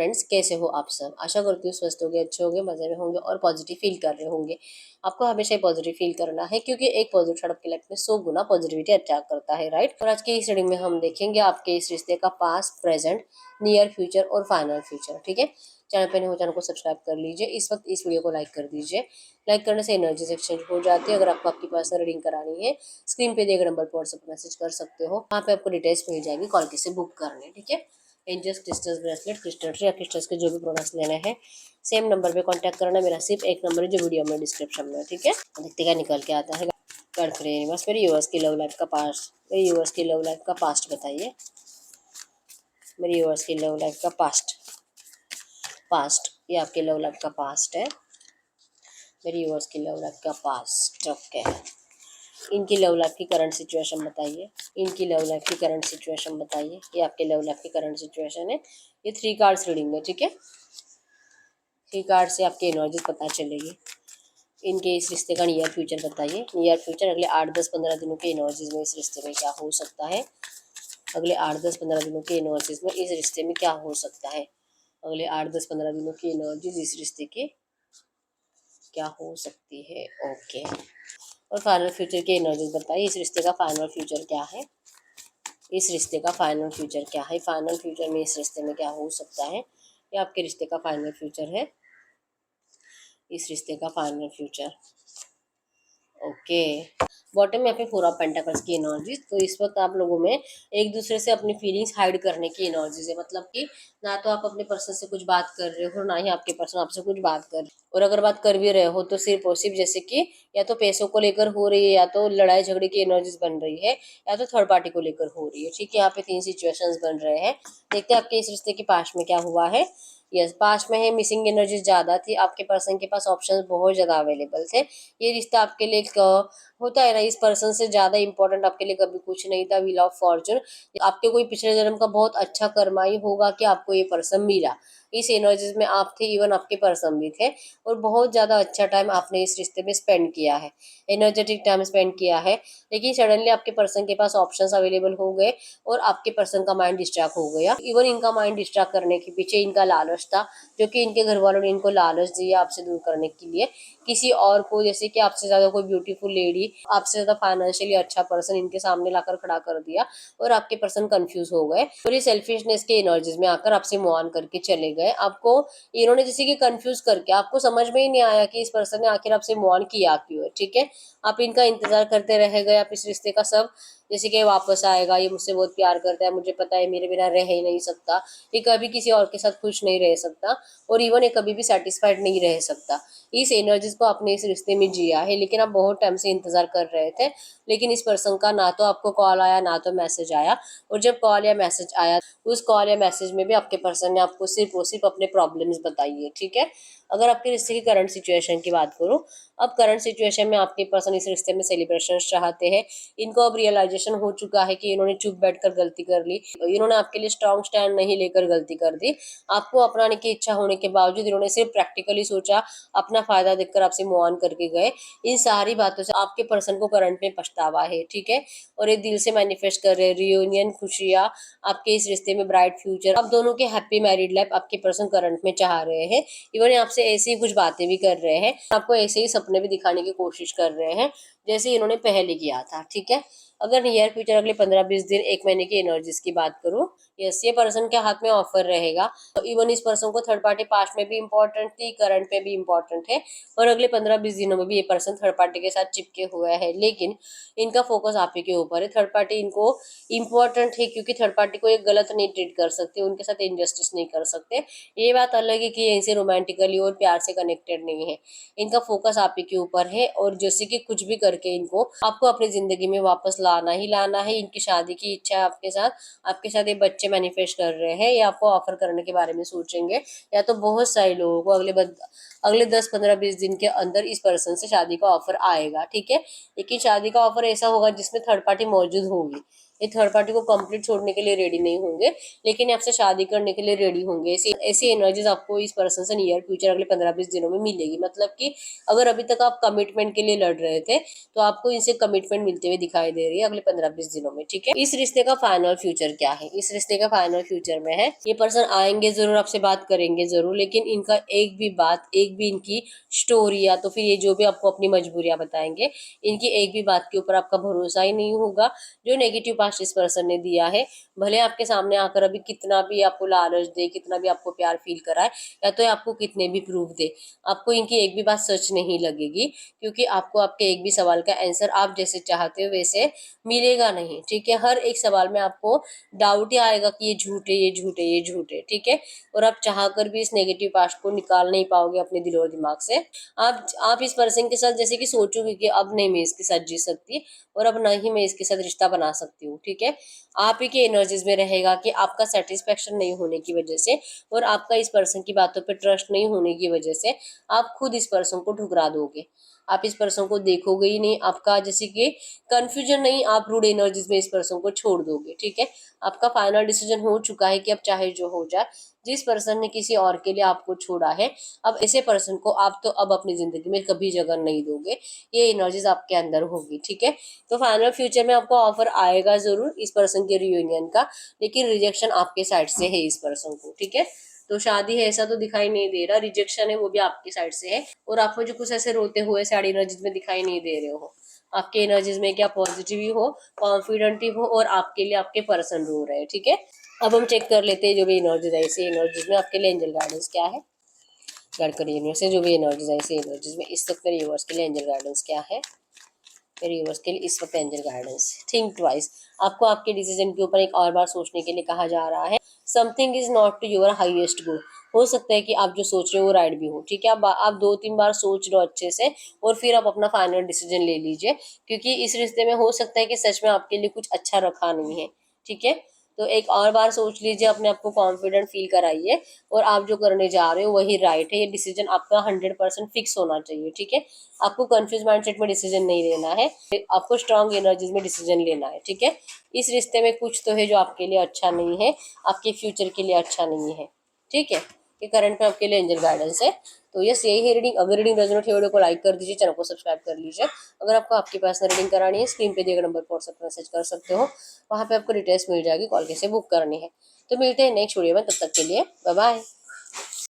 Friends, कैसे हो आप सब। आशा करती हूँ स्वस्थ होंगे, अच्छे होंगे, मजे में होंगे और पॉजिटिव फील कर रहे होंगे। आपको हमेशा पॉजिटिव फील करना है क्योंकि एक पॉजिटिव थॉट आपकी लाइफ में 100 गुना पॉजिटिविटी अट्रैक्ट करता है, राइट। और आज की इस रीडिंग में हम देखेंगे आपके इस रिश्ते का पास्ट, प्रेजेंट, नियर फ्यूचर और फाइनल फ्यूचर। ठीक है, चैनल पे नहीं हो चैनल को सब्सक्राइब कर लीजिए। इस वक्त इस वीडियो को लाइक कर दीजिए। लाइक करने से एनर्जी एक्सचेंज हो जाती है। अगर आपको आपकी पर्सनल रीडिंग करानी है, स्क्रीन पे दिए गए नंबर पर व्हाट्सएप मैसेज कर सकते हो। वहाँ पे आपको डिटेल्स मिल जाएगी कॉल किसे बुक करने। ठीक है, angels, crystals, bracelet, crystal tree या क्रिस्टल्स के जो भी प्रोडक्ट्स लेने हैं सेम नंबर पे कांटेक्ट करना। मेरा सिर्फ एक नंबर है जो वीडियो में डिस्क्रिप्शन में। ठीक है, देखते क्या निकल के आता है। बस मेरी यूएस की लव लाइफ का पास्ट, मेरी यूएस की लव लाइफ का पास्ट बताइए। मेरी यूएस की लव लाइफ का पास्ट ये आपके लव लाइफ का पास्ट है। मेरी यूएस की लव लाइफ का पास्ट। ओके, इनकी लव लाइफ की करंट सिचुएशन बताइए। इनकी लव लाइफ की करंट सिचुएशन बताइए। ये आपके लव लाइफ की करंट सिचुएशन है। ये 3 कार्ड्स रीडिंग में। ठीक है, 3 कार्ड से आपकी एनर्जी पता चलेगी। इनके इस रिश्ते का नियर फ्यूचर बताइए। नियर फ्यूचर अगले 8-10-15 दिनों के एनर्जीज में इस रिश्ते में क्या हो सकता है। अगले 8-10-15 दिनों के एनर्जीज में इस रिश्ते में क्या हो सकता है। अगले 8-10-15 दिनों की एनर्जीज इस रिश्ते के क्या हो सकती है। ओके, और फाइनल फ्यूचर की एनर्जीज बताइए। इस रिश्ते का फाइनल फ्यूचर क्या है। इस रिश्ते का फाइनल फ्यूचर क्या है। फाइनल फ्यूचर में इस रिश्ते में क्या हो सकता है। ये आपके रिश्ते का फाइनल फ्यूचर है। इस रिश्ते का फाइनल फ्यूचर। ओके, बॉटम में पे 4 ऑफ पेंटाकल्स की एनर्जीज। तो इस वक्त आप लोगों में एक दूसरे से अपनी फीलिंग्स हाइड करने की एनर्जीज है। मतलब कि ना तो आप अपने पर्सन से कुछ बात कर रहे हो, ना ही आपके पर्सन आपसे कुछ बात कर रहे हो। और अगर बात कर भी रहे हो तो सिर्फ और सिर्फ जैसे कि या तो पैसों को लेकर हो रही है, या तो लड़ाई झगड़े की एनर्जीज बन रही है, या तो थर्ड पार्टी को लेकर हो रही है। ठीक है, यहाँ पे 3 सिचुएशंस बन रहे हैं। देखते हैं आपके इस रिश्ते के पास्ट में क्या हुआ है। यस, पास्ट में है मिसिंग एनर्जी ज़्यादा थी। आपके पर्सन के पास ऑप्शंस बहुत ज़्यादा अवेलेबल थे। ये रिश्ता आपके लिए होता है ना, इस पर्सन से ज़्यादा इंपॉर्टेंट आपके लिए कभी कुछ नहीं था। व्हील ऑफ फॉर्चून, आपके कोई पिछले जन्म का बहुत अच्छा कर्माई होगा कि आपको ये पर्सन मिला। इस एनर्जीज में आप थे, इवन आपके पर्सन भी थे। और बहुत ज़्यादा अच्छा टाइम आपने इस रिश्ते में स्पेंड किया है, एनर्जेटिक टाइम स्पेंड किया है। लेकिन सडनली आपके पर्सन के पास ऑप्शंस अवेलेबल हो गए और आपके पर्सन का माइंड डिस्ट्रैक्ट हो गया। इवन इनका माइंड डिस्ट्रैक्ट करने के पीछे इनका लालच था, जो कि इनके घर वालों ने इनको लालच दिया आपसे दूर करने के लिए किसी और को। जैसे कि आपसे ज्यादा कोई ब्यूटीफुल लेडी, आपसे ज्यादा फाइनेंशियली अच्छा पर्सन इनके सामने लाकर खड़ा कर दिया और आपके पर्सन कंफ्यूज हो गए और ये सेल्फिशनेस के एनर्जीज में आकर आपसे मूव ऑन करके चले गए। आपको इन्होंने जैसे कि कंफ्यूज करके, आपको समझ में ही नहीं आया कि इस पर्सन ने आखिर आपसे मूव ऑन किया क्यों है। ठीक है, आप इनका इंतजार करते रह गए। आप इस रिश्ते का सब जैसे कि वापस आएगा, ये मुझसे बहुत प्यार करता है, मुझे पता है मेरे बिना रह ही नहीं सकता, ये कभी किसी और के साथ खुश नहीं रह सकता, और इवन ये कभी भी सेटिस्फाइड नहीं रह सकता। इस एनर्जीज को आपने इस रिश्ते में जिया है। लेकिन आप बहुत टाइम से इंतजार कर रहे थे, लेकिन इस पर्सन का ना तो आपको कॉल आया, ना तो मैसेज आया। और जब कॉल या मैसेज आया, उस कॉल या मैसेज में भी आपके पर्सन ने आपको सिर्फ और सिर्फ अपने प्रॉब्लम्स बताई है। ठीक है, अगर आपके रिश्ते की करंट सिचुएशन की बात करूं, अब करंट सिचुएशन में आपके पर्सन इस रिश्ते में सेलिब्रेशन चाहते हैं। इनको अब रियलाइजेशन हो चुका है कि इन्होंने चुप बैठकर गलती कर ली, इन्होंने आपके लिए स्ट्रॉन्ग स्टैंड नहीं लेकर गलती कर दी। आपको अपनाने की इच्छा होने के बावजूद इन्होंने सिर्फ प्रैक्टिकली सोचा, अपना फायदा देखकर आपसे मूव ऑन करके गए। इन सारी बातों से आपके पर्सन को करंट में पछतावा है। ठीक है, और ये दिल से मैनिफेस्ट कर रहे हैं रियूनियन, खुशियां, आपके इस रिश्ते में ब्राइट फ्यूचर, आप दोनों के हैप्पी मैरिड लाइफ आपके पर्सन करंट में चाह रहे हैं। इवन आपसे ऐसी ही कुछ बातें भी कर रहे हैं, आपको ऐसे ही सपने भी दिखाने की कोशिश कर रहे हैं जैसे इन्होंने पहले किया था। ठीक है, अगर नियर फ्यूचर अगले 15-20 दिन, 1 महीने की एनर्जीज की बात करूं, यस, ये पर्सन के हाथ में ऑफर रहेगा। तो इवन इस पर्सन को थर्ड पार्टी पास्ट में भी इंपॉर्टेंट थी, करंट में भी इंपॉर्टेंट है, और अगले 15-20 दिनों में भी ये पर्सन थर्ड पार्टी के साथ चिपके हुए है। लेकिन इनका फोकस आप ही के ऊपर है। थर्ड पार्टी इनको इंपॉर्टेंट है क्योंकि थर्ड पार्टी को ये गलत नहीं ट्रीट कर सकते, उनके साथ इनजस्टिस नहीं कर सकते। ये बात अलग है कि ये इनसे रोमांटिकली और प्यार से कनेक्टेड नहीं है। इनका फोकस आप ही के ऊपर है, और जैसे कि कुछ भी करके इनको आपको अपनी जिंदगी में वापस लाना ही लाना है। इनकी शादी की इच्छा है आपके साथ, आपके साथ ये बच्चे मैनिफेस्ट कर रहे हैं, या आपको ऑफर करने के बारे में सोचेंगे, या तो बहुत सारे लोगों को अगले 10-15-20 दिन के अंदर इस पर्सन से शादी का ऑफर आएगा। ठीक है, लेकिन शादी का ऑफर ऐसा होगा जिसमें थर्ड पार्टी मौजूद होगी। ये थर्ड पार्टी को कंप्लीट छोड़ने के लिए रेडी नहीं होंगे, लेकिन आपसे शादी करने के लिए रेडी होंगे। ऐसी ऐसी एनर्जीज आपको इस पर्सन से नियर फ्यूचर अगले 15-20 दिनों में मिलेगी। मतलब कि अगर अभी तक आप कमिटमेंट के लिए लड़ रहे थे तो आपको इनसे कमिटमेंट मिलते हुए दिखाई दे रही है अगले 15-20 दिनों में, ठीक है। इस रिश्ते का फाइनल फ्यूचर क्या है? इस रिश्ते का फाइनल फ्यूचर में है, ये पर्सन आएंगे जरूर, आपसे बात करेंगे जरूर, लेकिन इनका एक भी बात, एक भी इनकी स्टोरी या तो फिर ये जो भी आपको अपनी मजबूरियां बताएंगे, इनकी एक भी बात के ऊपर आपका भरोसा ही नहीं होगा। जो नेगेटिव पास्ट इस पर्सन ने दिया है, भले आपके सामने आकर अभी कितना भी आपको लालच दे, कितना भी आपको प्यार फील कराए, या तो आपको कितने भी प्रूफ दे, आपको इनकी एक भी बात सच नहीं लगेगी, क्योंकि आपको आपके एक भी सवाल का आंसर आप जैसे चाहते हो वैसे मिलेगा नहीं, ठीक है। हर एक सवाल में आपको डाउट ही आएगा कि ये झूठ है, ये झूठ है, ये झूठ है, ठीक है। और आप चाहकर भी इस नेगेटिव पास्ट को निकाल नहीं पाओगे अपने दिल और दिमाग से। आप इस पर्सन के साथ जैसे कि सोचोगे कि अब नहीं मैं इसके साथ जी सकती, और अब नहीं मैं इसके साथ रिश्ता बना सकती हूँ, ठीक है। आप ही के एनर्जीज में रहेगा कि आपका सेटिस्फेक्शन नहीं होने की वजह से और आपका इस पर्सन की बातों पे ट्रस्ट नहीं होने की वजह से आप खुद इस पर्सन को ठुकरा दोगे। आप इस पर्सन को देखोगे ही नहीं, आपका जैसे कि कंफ्यूजन नहीं, आप रूड एनर्जीज में इस पर्सन को छोड़ दोगे, ठीक है। आपका फाइनल डिसीजन हो चुका है कि अब चाहे जो हो जाए, जिस पर्सन ने किसी और के लिए आपको छोड़ा है, अब ऐसे पर्सन को आप तो अब अपनी जिंदगी में कभी जगह नहीं दोगे। ये एनर्जीज आपके अंदर होगी, ठीक है। तो फाइनल फ्यूचर में आपको ऑफर आएगा जरूर इस पर्सन के रियूनियन का, लेकिन रिजेक्शन आपके साइड से है इस पर्सन को, ठीक है। तो शादी है ऐसा तो दिखाई नहीं दे रहा, रिजेक्शन है वो भी आपकी साइड से है। और आप मुझे कुछ ऐसे रोते हुए सैड एनर्जीज में दिखाई नहीं दे रहे हो। आपके एनर्जीज में क्या पॉजिटिव ही हो, कॉन्फिडेंट ही हो, और आपके लिए आपके पर्सन रो रहे हैं, ठीक है। अब हम चेक कर लेते हैं जो भी एनर्जीज है ऐसी एनर्जीज में आपके लिए एंजल गाइडेंस क्या है। गड़करी यूनिवर्स से जो भी एनर्जीज है ऐसी एनर्जीज में इस वक्त मेरे यूनिवर्स के लिए एंजल गाइडेंस क्या है। मेरे यूनिवर्स के लिए इस वक्त एंजल गाइडेंस, थिंक ट्वाइस। आपको आपके डिसीजन के ऊपर एक और बार सोचने के लिए कहा जा रहा है। Something is not to your highest good. हो सकता है कि आप जो सोच रहे हो वो राइट भी हो, ठीक है। आप 2-3 बार सोच लो अच्छे से, और फिर आप अपना फाइनल डिसीजन ले लीजिए, क्योंकि इस रिश्ते में हो सकता है कि सच में आपके लिए कुछ अच्छा रखा नहीं है, ठीक है। तो एक और बार सोच लीजिए, अपने आप को कॉन्फिडेंट फील कराइए, और आप जो करने जा रहे हो वही राइट है। ये डिसीजन आपका 100% फिक्स होना चाहिए, ठीक है। आपको कंफ्यूज माइंडसेट में डिसीजन नहीं लेना है, आपको स्ट्रांग एनर्जीज में डिसीजन लेना है, ठीक है। इस रिश्ते में कुछ तो है जो आपके लिए अच्छा नहीं है, आपके फ्यूचर के लिए अच्छा नहीं है, ठीक है। ये करंट में आपके लिए एंजल गाइडेंस है। तो यस, यही है रीडिंग। अगर रीडिंग रेजोनेट है वीडियो को लाइक कर दीजिए, चैनल को सब्सक्राइब कर लीजिए। अगर आपको आपकी पर्सनल रीडिंग करानी है, स्क्रीन पे दिए गए नंबर पर व्हाट्सएप मैसेज कर सकते हो, वहाँ पे आपको डिटेल्स मिल जाएगी, कॉल कैसे बुक करनी है। तो मिलते हैं नेक्स्ट वीडियो में, तब तक के लिए बाय बाय।